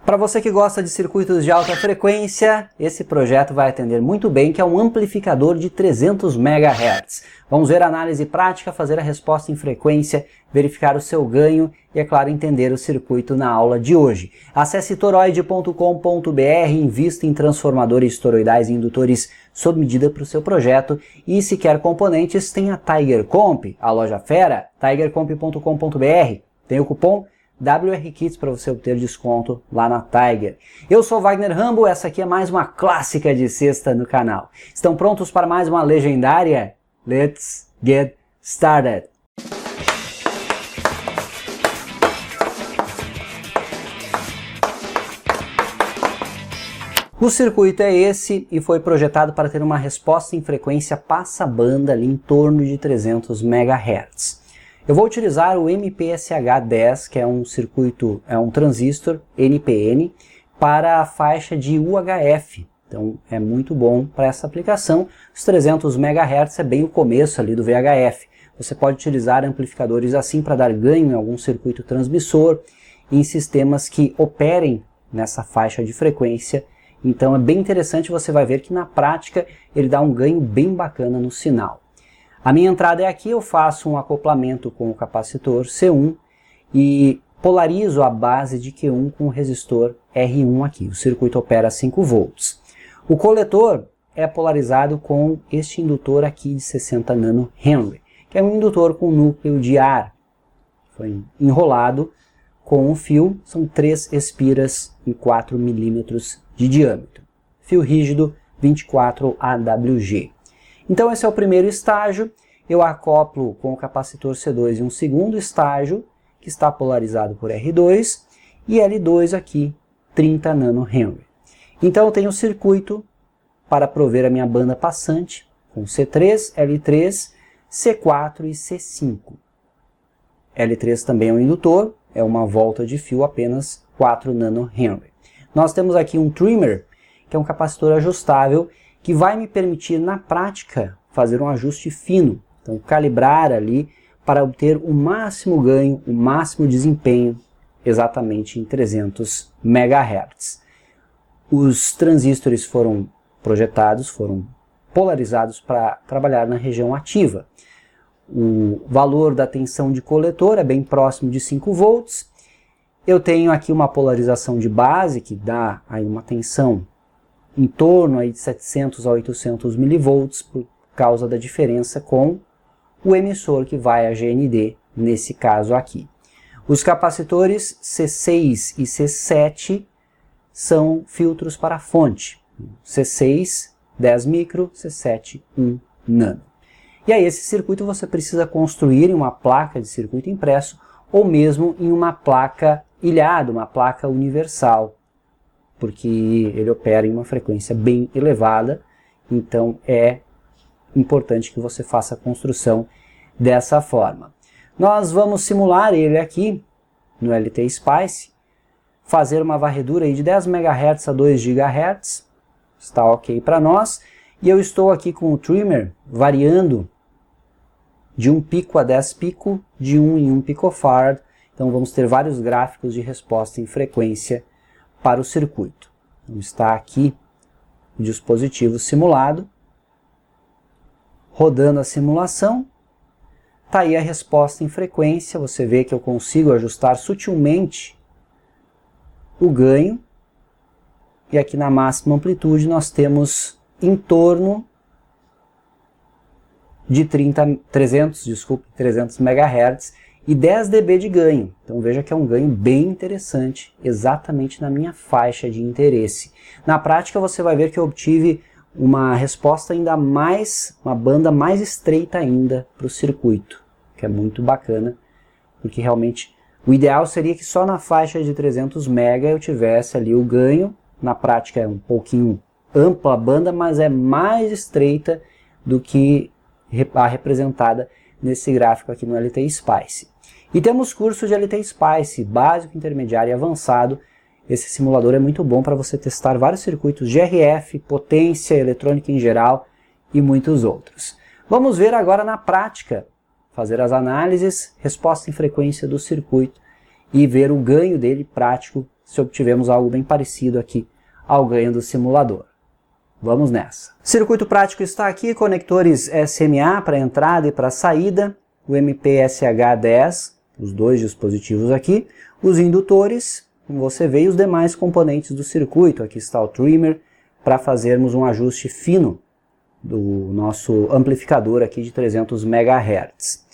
Para você que gosta de circuitos de alta frequência, esse projeto vai atender muito bem, que é um amplificador de 300 MHz. Vamos ver a análise prática, fazer a resposta em frequência, verificar o seu ganho e, é claro, entender o circuito na aula de hoje. Acesse toroid.com.br, invista em transformadores toroidais e indutores sob medida para o seu projeto e, se quer componentes, tem a Tiger Comp, a loja fera, tigercomp.com.br. Tem o cupom WRKIDS para você obter desconto lá na Tiger. Eu sou Wagner Rambo, essa aqui é mais uma clássica de sexta no canal. Estão prontos para mais uma legendária? Let's get started! O circuito é esse e foi projetado para ter uma resposta em frequência passa-banda ali em torno de 300 MHz. Eu vou utilizar o MPSH10, que é um circuito, é um transistor NPN, para a faixa de UHF. Então é muito bom para essa aplicação. Os 300 MHz é bem o começo ali do VHF. Você pode utilizar amplificadores assim para dar ganho em algum circuito transmissor, em sistemas que operem nessa faixa de frequência. Então é bem interessante, você vai ver que na prática ele dá um ganho bem bacana no sinal. A minha entrada é aqui, eu faço um acoplamento com o capacitor C1 e polarizo a base de Q1 com o resistor R1 aqui. O circuito opera a 5 volts. O coletor é polarizado com este indutor aqui de 60 nH, que é um indutor com núcleo de ar. Foi enrolado com um fio, são 3 espiras em 4 milímetros de diâmetro. Fio rígido 24 AWG. Então esse é o primeiro estágio, eu acoplo com o capacitor C2 em um segundo estágio, que está polarizado por R2, e L2 aqui, 30 nH. Então eu tenho o circuito para prover a minha banda passante, com C3, L3, C4 e C5. L3 também é um indutor, é uma volta de fio apenas 4 nH. Nós temos aqui um trimmer, que é um capacitor ajustável, que vai me permitir, na prática, fazer um ajuste fino. Então, calibrar ali para obter o máximo ganho, o máximo desempenho, exatamente em 300 MHz. Os transistores foram projetados, foram polarizados para trabalhar na região ativa. O valor da tensão de coletor é bem próximo de 5 volts. Eu tenho aqui uma polarização de base, que dá aí uma tensão em torno aí de 700 a 800 mV por causa da diferença com o emissor, que vai a GND nesse caso aqui. Os capacitores C6 e C7 são filtros para fonte. C6, 10 micro, C7, 1 nano. E aí esse circuito você precisa construir em uma placa de circuito impresso ou mesmo em uma placa ilhada, uma placa universal, porque ele opera em uma frequência bem elevada, então é importante que você faça a construção dessa forma. Nós vamos simular ele aqui no LT-Spice, fazer uma varredura aí de 10 MHz a 2 GHz, está ok para nós, e eu estou aqui com o trimmer variando de 1 pico a 10 pico, de 1 em 1 picofarad, então vamos ter vários gráficos de resposta em frequência para o circuito. Então, está aqui o dispositivo simulado, rodando a simulação, está aí a resposta em frequência, você vê que eu consigo ajustar sutilmente o ganho, e aqui na máxima amplitude nós temos em torno de 300 MHz e 10 dB de ganho. Então veja que é um ganho bem interessante, exatamente na minha faixa de interesse. Na prática você vai ver que eu obtive uma resposta ainda mais, uma banda mais estreita ainda para o circuito, que é muito bacana, porque realmente o ideal seria que só na faixa de 300 MHz eu tivesse ali o ganho. Na prática é um pouquinho ampla a banda, mas é mais estreita do que a representada nesse gráfico aqui no LT-Spice. E temos curso de LT-Spice, básico, intermediário e avançado. Esse simulador é muito bom para você testar vários circuitos de RF, potência, eletrônica em geral e muitos outros. Vamos ver agora na prática, fazer as análises, resposta em frequência do circuito e ver o ganho dele prático se obtivemos algo bem parecido aqui ao ganho do simulador. Vamos nessa. Circuito prático está aqui, conectores SMA para entrada e para saída, o MPSH10, os dois dispositivos aqui, os indutores, como você vê, e os demais componentes do circuito. Aqui está o trimmer para fazermos um ajuste fino do nosso amplificador aqui de 300 MHz.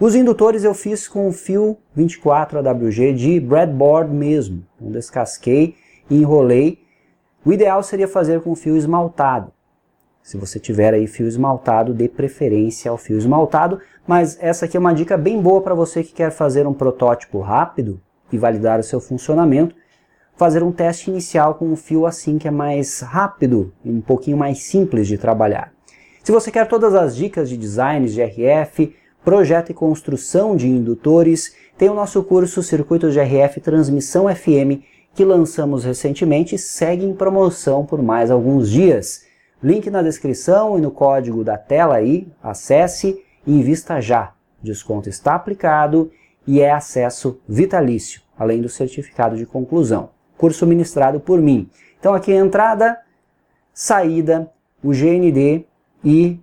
Os indutores eu fiz com o fio 24 AWG de breadboard mesmo. Então descasquei e enrolei. O ideal seria fazer com fio esmaltado. Se você tiver aí fio esmaltado, dê preferência ao fio esmaltado, mas essa aqui é uma dica bem boa para você que quer fazer um protótipo rápido e validar o seu funcionamento, fazer um teste inicial com um fio assim que é mais rápido e um pouquinho mais simples de trabalhar. Se você quer todas as dicas de designs de RF, projeto e construção de indutores, tem o nosso curso Circuitos de RF Transmissão FM, que lançamos recentemente e segue em promoção por mais alguns dias. Link na descrição e no código da tela aí, acesse e invista já. Desconto está aplicado e é acesso vitalício, além do certificado de conclusão. Curso ministrado por mim. Então aqui entrada, saída, o GND e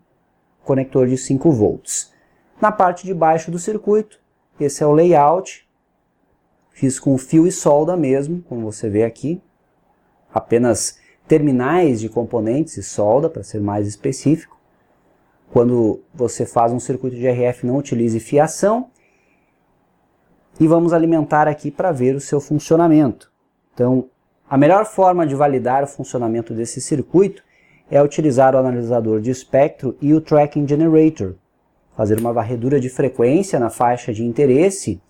conector de 5 volts. Na parte de baixo do circuito, esse é o layout. Fiz com fio e solda mesmo, como você vê aqui. Apenas terminais de componentes e solda, para ser mais específico. Quando você faz um circuito de RF, não utilize fiação. E vamos alimentar aqui para ver o seu funcionamento. Então, a melhor forma de validar o funcionamento desse circuito é utilizar o analisador de espectro e o tracking generator. Fazer uma varredura de frequência na faixa de interesse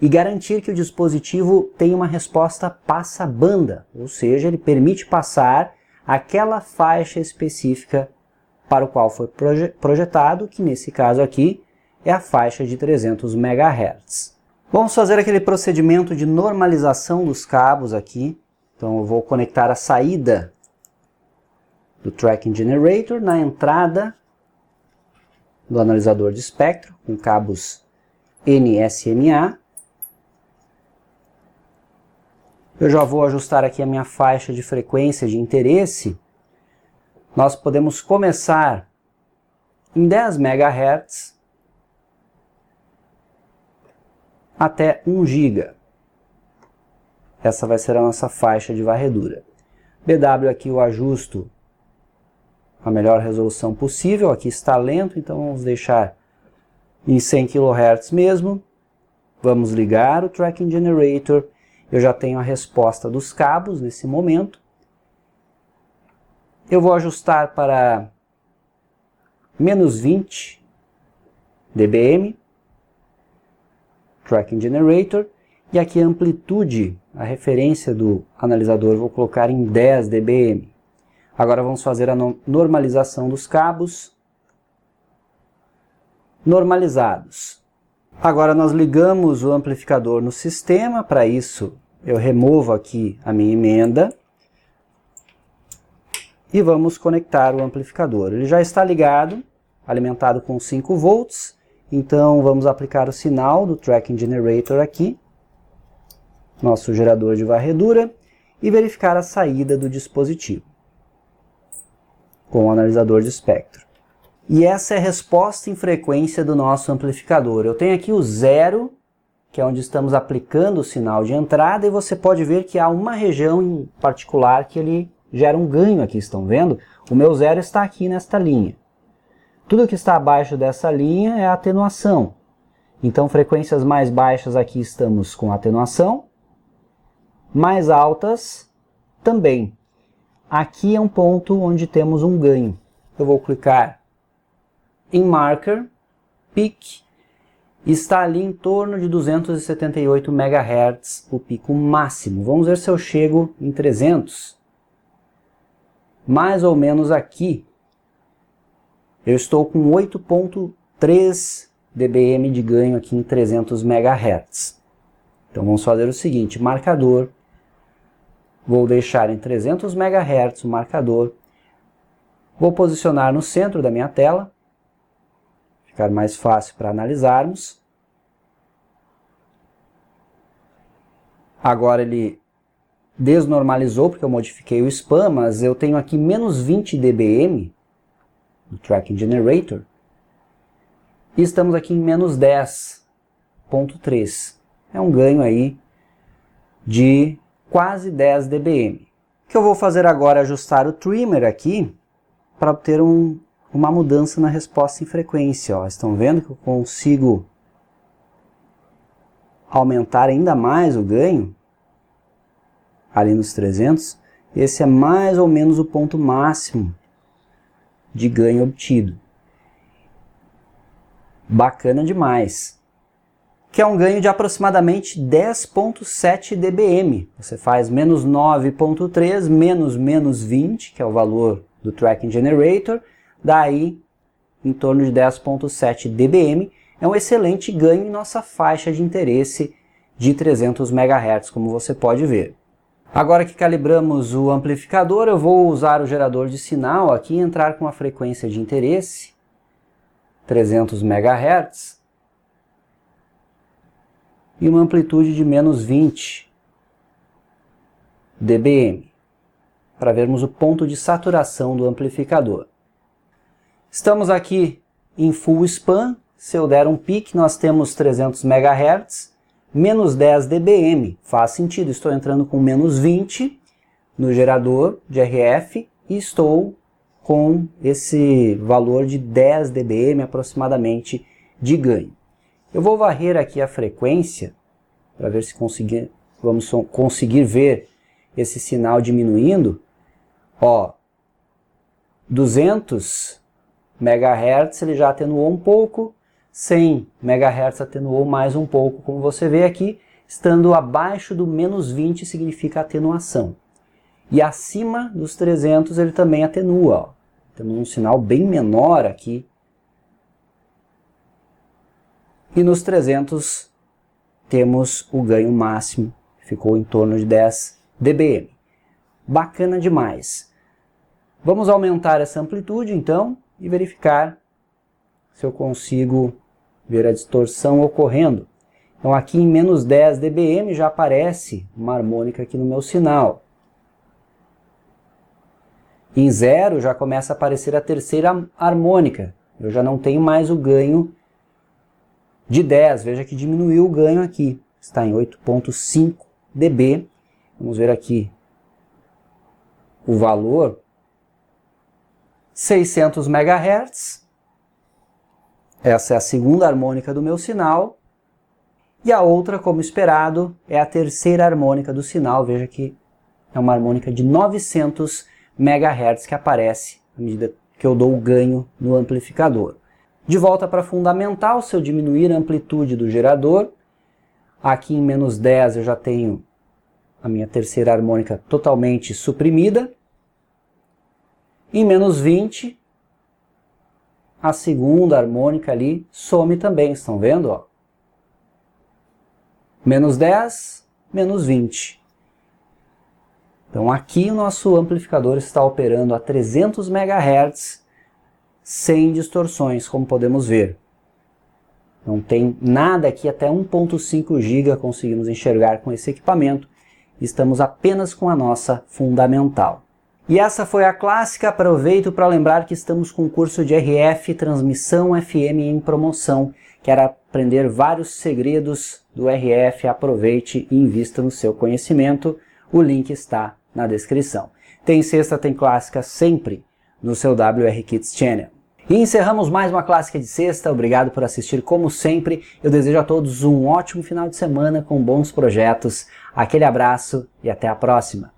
e garantir que o dispositivo tenha uma resposta passa-banda, ou seja, ele permite passar aquela faixa específica para o qual foi projetado, que nesse caso aqui é a faixa de 300 MHz. Vamos fazer aquele procedimento de normalização dos cabos aqui. Então eu vou conectar a saída do Tracking Generator na entrada do analisador de espectro, com cabos NSMA. Eu já vou ajustar aqui a minha faixa de frequência de interesse. Nós podemos começar em 10 MHz até 1 GB. Essa vai ser a nossa faixa de varredura. BW aqui eu ajusto a melhor resolução possível. Aqui está lento, então vamos deixar em 100 kHz mesmo. Vamos ligar o Tracking Generator. Eu já tenho a resposta dos cabos nesse momento. Eu vou ajustar para menos 20 dBm, Tracking Generator, e aqui a amplitude, a referência do analisador, vou colocar em 10 dBm. Agora vamos fazer a normalização dos cabos. Normalizados. Agora nós ligamos o amplificador no sistema. Para isso eu removo aqui a minha emenda e vamos conectar o amplificador. Ele já está ligado, alimentado com 5 volts, então vamos aplicar o sinal do Tracking Generator aqui, nosso gerador de varredura, e verificar a saída do dispositivo com o analisador de espectro. E essa é a resposta em frequência do nosso amplificador. Eu tenho aqui o 0, que é onde estamos aplicando o sinal de entrada, e você pode ver que há uma região em particular que ele gera um ganho aqui, estão vendo? O meu 0 está aqui nesta linha. Tudo que está abaixo dessa linha é a atenuação. Então, frequências mais baixas aqui estamos com atenuação, mais altas também. Aqui é um ponto onde temos um ganho. Eu vou clicar em Marker, Peak, está ali em torno de 278 MHz, o pico máximo. Vamos ver se eu chego em 300. Mais ou menos aqui, eu estou com 8.3 dBm de ganho aqui em 300 MHz. Então vamos fazer o seguinte, marcador, vou deixar em 300 MHz o marcador, vou posicionar no centro da minha tela, ficar mais fácil para analisarmos. Agora ele desnormalizou porque eu modifiquei o spam, mas eu tenho aqui menos 20 dBm no Tracking Generator e estamos aqui em menos 10.3. É um ganho aí de quase 10 dBm. O que eu vou fazer agora é ajustar o trimmer aqui para obter uma mudança na resposta em frequência. Ó. Estão vendo que eu consigo aumentar ainda mais o ganho ali nos 300. Esse é mais ou menos o ponto máximo de ganho obtido. Bacana demais. Que é um ganho de aproximadamente 10.7 dBm. Você faz menos 9.3 menos 20, que é o valor do Tracking Generator, daí em torno de 10.7 dBm. É um excelente ganho em nossa faixa de interesse de 300 MHz, como você pode ver. Agora que calibramos o amplificador, eu vou usar o gerador de sinal aqui e entrar com a frequência de interesse, 300 MHz, e uma amplitude de menos 20 dBm, para vermos o ponto de saturação do amplificador. Estamos aqui em full span. Se eu der um pique, nós temos 300 MHz, menos 10 dBm. Faz sentido, estou entrando com menos 20 no gerador de RF e estou com esse valor de 10 dBm aproximadamente de ganho. Eu vou varrer aqui a frequência para ver se vamos conseguir ver esse sinal diminuindo. Ó, 200 MHz ele já atenuou um pouco, 100 MHz atenuou mais um pouco, como você vê aqui, estando abaixo do menos 20 significa atenuação. E acima dos 300 ele também atenua, ó. Temos um sinal bem menor aqui. E nos 300 temos o ganho máximo, ficou em torno de 10 dBm. Bacana demais. Vamos aumentar essa amplitude então e verificar se eu consigo ver a distorção ocorrendo. Então aqui em menos 10 dBm já aparece uma harmônica aqui no meu sinal. Em 0 já começa a aparecer a terceira harmônica. Eu já não tenho mais o ganho de 10. Veja que diminuiu o ganho aqui. Está em 8.5 dB. Vamos ver aqui o valor. 600 MHz. Essa é a segunda harmônica do meu sinal. E a outra, como esperado, é a terceira harmônica do sinal. Veja que é uma harmônica de 900 MHz que aparece à medida que eu dou o ganho no amplificador. De volta para fundamental, se eu diminuir a amplitude do gerador, aqui em menos 10 eu já tenho a minha terceira harmônica totalmente suprimida. Em menos 20, a segunda harmônica ali some também, estão vendo? Ó? Menos 10, menos 20. Então aqui o nosso amplificador está operando a 300 MHz sem distorções, como podemos ver. Não tem nada aqui, até 1.5 GB conseguimos enxergar com esse equipamento. Estamos apenas com a nossa fundamental. E essa foi a clássica. Aproveito para lembrar que estamos com o curso de RF Transmissão FM em promoção. Quer aprender vários segredos do RF? Aproveite e invista no seu conhecimento. O link está na descrição. Tem sexta, tem clássica sempre no seu WR Kids Channel. E encerramos mais uma clássica de sexta. Obrigado por assistir como sempre. Eu desejo a todos um ótimo final de semana com bons projetos. Aquele abraço e até a próxima.